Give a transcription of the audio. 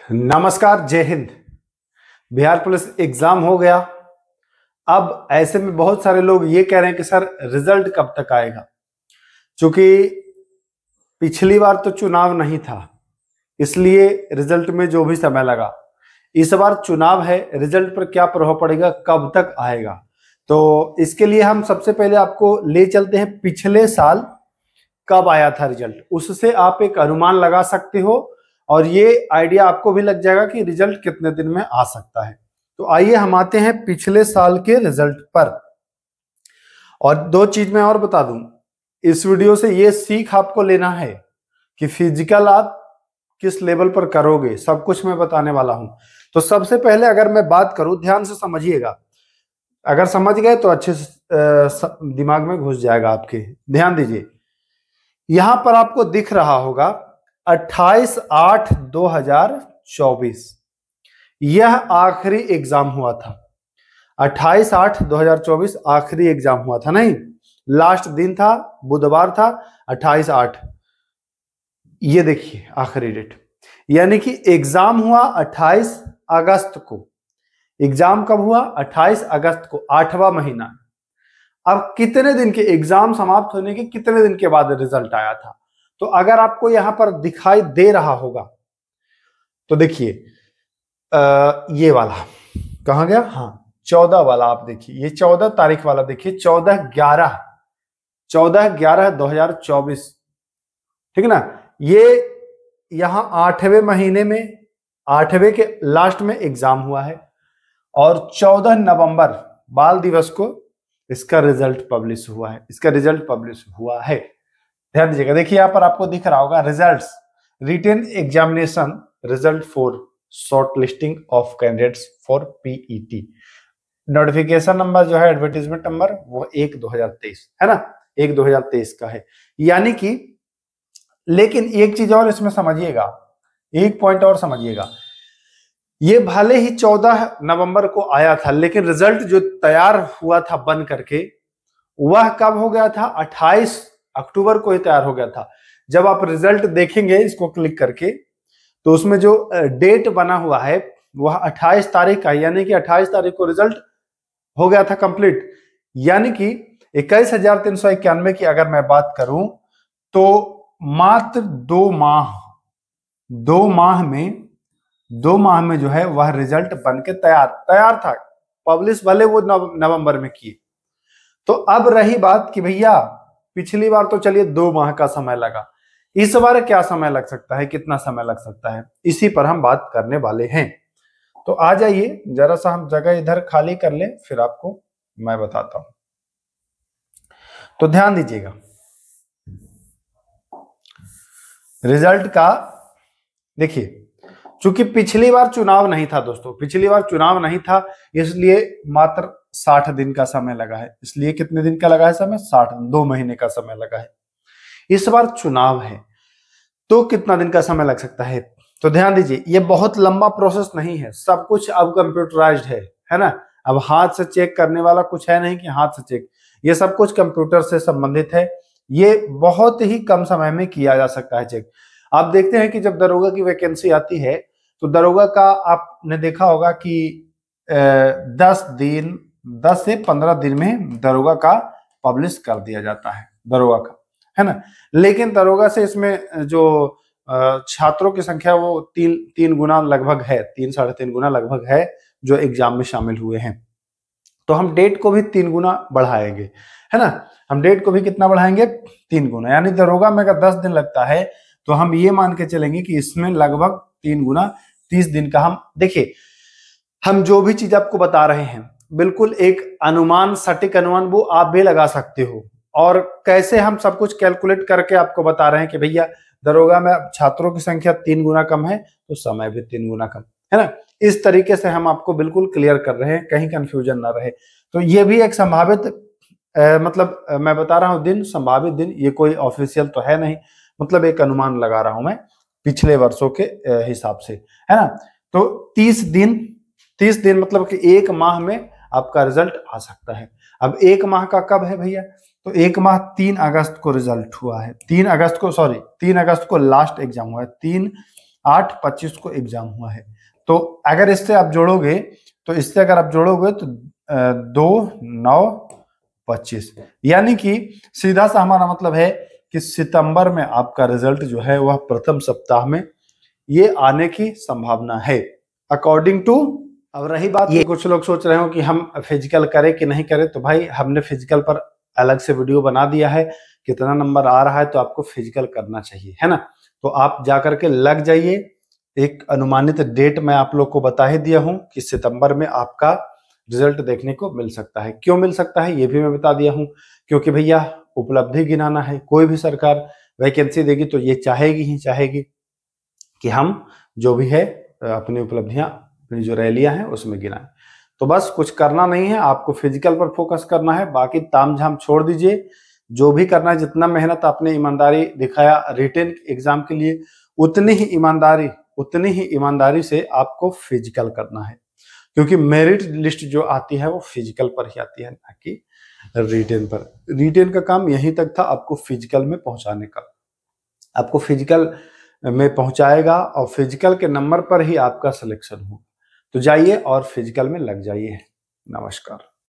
नमस्कार, जय Hind. Bihar police exam हो गया। अब ऐसे में बहुत सारे लोग ये कह रहे हैं कि सर रिजल्ट कब तक आएगा। क्योंकि पिछली बार तो चुनाव नहीं था, इसलिए रिजल्ट में जो भी समय लगा। इस बार चुनाव है, रिजल्ट पर क्या प्रभाव पड़ेगा, कब तक आएगा। तो इसके लिए हम सबसे पहले आपको ले चलते हैं पिछले साल कब आया था रिजल्ट। उससे आप एक अनुमान लगा सकते हो और ये आइडिया आपको भी लग जाएगा कि रिजल्ट कितने दिन में आ सकता है। तो आइए हम आते हैं पिछले साल के रिजल्ट पर। और दो चीज मैं और बता दूं, इस वीडियो से ये सीख आपको लेना है कि फिजिकल आप किस लेवल पर करोगे, सब कुछ मैं बताने वाला हूं। तो सबसे पहले अगर मैं बात करूं, ध्यान से समझिएगा। अगर समझ गए तो अच्छे से दिमाग में घुस जाएगा आपके। ध्यान दीजिए, यहां पर आपको दिख रहा होगा 28/8/2024 यह आखिरी एग्जाम हुआ था। 28/8/2024 आखिरी एग्जाम हुआ था, नहीं लास्ट दिन था, बुधवार था 28/8। ये देखिए आखिरी डेट, यानी कि एग्जाम हुआ 28 अगस्त को। एग्जाम कब हुआ? 28 अगस्त को, 8वां महीना। अब कितने दिन के एग्जाम समाप्त होने के कितने दिन के बाद रिजल्ट आया था? तो अगर आपको यहां पर दिखाई दे रहा होगा तो देखिए, ये वाला कहां गया? हाँ, 14 वाला आप देखिए, ये 14 तारीख वाला देखिए, 14/11/2024, ठीक ना। ये यहां 8वें महीने में, 8वें के लास्ट में एग्जाम हुआ है और 14 नवंबर बाल दिवस को इसका रिजल्ट पब्लिश हुआ है। इसका रिजल्ट पब्लिश हुआ है, ध्यान दीजिएगा। देखिए यहां पर आपको दिख रहा होगा results, written examination result for short listing of candidates for PET. Notification number जो है, एडवर्टीजमेंट नंबर, वो 1/2023 है ना, 1/2023 का है। यानी कि, लेकिन एक चीज और इसमें समझिएगा, एक पॉइंट और समझिएगा। ये भले ही 14 नवंबर को आया था, लेकिन रिजल्ट जो तैयार हुआ था बन करके, वह कब हो गया था? 28 अक्टूबर को ही तैयार हो गया था। जब आप रिजल्ट देखेंगे इसको क्लिक करके, तो उसमें जो डेट बना हुआ है वह 28 तारीख का, यानी कि 28 तारीख को रिजल्ट हो गया था कंप्लीट। यानी कि 21,391 की अगर मैं बात करूं तो मात्र 2 माह में जो है वह रिजल्ट बन के तैयार था। पब्लिश भले वो नवंबर में किए। तो अब रही बात कि भैया पिछली बार तो चलिए 2 माह का समय लगा, इस बार क्या समय लग सकता है, कितना समय लग सकता है, इसी पर हम बात करने वाले हैं। तो आ जाइए, जरा सा हम जगह इधर खाली कर लें, फिर आपको मैं बताता हूं। तो ध्यान दीजिएगा, रिजल्ट का देखिए, चूंकि पिछली बार चुनाव नहीं था दोस्तों, पिछली बार चुनाव नहीं था, इसलिए मात्र 60 दिन का समय लगा है। इसलिए कितने दिन का लगा है समय? 60, 2 महीने का समय लगा है। इस बार चुनाव है तो कितना दिन का समय लग सकता है? तो ध्यान दीजिए, ये बहुत लंबा प्रोसेस नहीं है, सब कुछ अब कंप्यूटराइज्ड है ना। अब हाथ से चेक करने वाला कुछ है नहीं कि हाथ से चेक, ये सब कुछ कंप्यूटर से संबंधित है। ये बहुत ही कम समय में किया जा सकता है चेक। आप देखते हैं कि जब दरोगा की वैकेंसी आती है तो दरोगा का आपने देखा होगा कि 10 से 15 दिन में दरोगा का पब्लिश कर दिया जाता है, दरोगा का, है ना। लेकिन दरोगा से इसमें जो छात्रों की संख्या वो तीन गुना लगभग है, 3-3.5 गुना लगभग है जो एग्जाम में शामिल हुए हैं। तो हम डेट को भी 3 गुना बढ़ाएंगे, है ना। हम डेट को भी कितना बढ़ाएंगे? 3 गुना। यानी दरोगा में अगर 10 दिन लगता है तो हम ये मान के चलेंगे कि इसमें लगभग 3 गुना 30 दिन का। हम देखिए, हम जो भी चीज आपको बता रहे हैं बिल्कुल एक अनुमान, सटीक अनुमान वो आप भी लगा सकते हो। और कैसे हम सब कुछ कैलकुलेट करके आपको बता रहे हैं कि भैया दरोगा में छात्रों की संख्या 3 गुना कम है तो समय भी 3 गुना कम, है ना। इस तरीके से हम आपको बिल्कुल क्लियर कर रहे हैं, कहीं कंफ्यूजन ना रहे। तो ये भी एक संभावित मतलब मैं बता रहा हूं दिन, संभावित दिन, ये कोई ऑफिशियल तो है नहीं, मतलब एक अनुमान लगा रहा हूं मैं पिछले वर्षों के हिसाब से, है ना। तो 30 दिन मतलब कि 1 माह में आपका रिजल्ट आ सकता है। अब 1 माह का कब है भैया? तो 1 माह 3 अगस्त को रिजल्ट हुआ है। 3 अगस्त को लास्ट एग्जाम हुआ है। 3 8/25 को एग्जाम हुआ है। तो अगर इससे आप जोड़ोगे तो 2/9/25, यानी कि सीधा सा हमारा मतलब है कि सितंबर में आपका रिजल्ट जो है वह प्रथम सप्ताह में ये आने की संभावना है अकॉर्डिंग टू। अब रही बात ये, कुछ लोग सोच रहे हो कि हम फिजिकल करें कि नहीं करें, तो भाई हमने फिजिकल पर अलग से वीडियो बना दिया है, कितना नंबर आ रहा है तो आपको फिजिकल करना चाहिए, है ना। तो आप जाकर के लग जाइए। एक अनुमानित डेट मैं आप लोग को बता ही दिया हूं कि सितंबर में आपका रिजल्ट देखने को मिल सकता है। क्यों मिल सकता है ये भी मैं बता दिया हूं, क्योंकि भैया उपलब्धि गिनाना है। कोई भी सरकार वैकेंसी देगी तो ये चाहेगी ही चाहेगी कि हम जो भी है अपनी उपलब्धियां, अपनी जो रैलियां हैं उसमें गिनाएं। तो बस कुछ करना नहीं है, आपको फिजिकल पर फोकस करना है, बाकी तामझाम छोड़ दीजिए। जो भी करना है, जितना मेहनत आपने ईमानदारी दिखाया रिटेन एग्जाम के लिए, उतनी ही ईमानदारी से आपको फिजिकल करना है, क्योंकि मेरिट लिस्ट जो आती है वो फिजिकल पर ही आती है, ना कि रिटेन पर। रिटेन का काम यहीं तक था, आपको फिजिकल में पहुंचाने का। आपको फिजिकल में पहुंचाएगा और फिजिकल के नंबर पर ही आपका सिलेक्शन हो। तो जाइए और फिजिकल में लग जाइए। नमस्कार।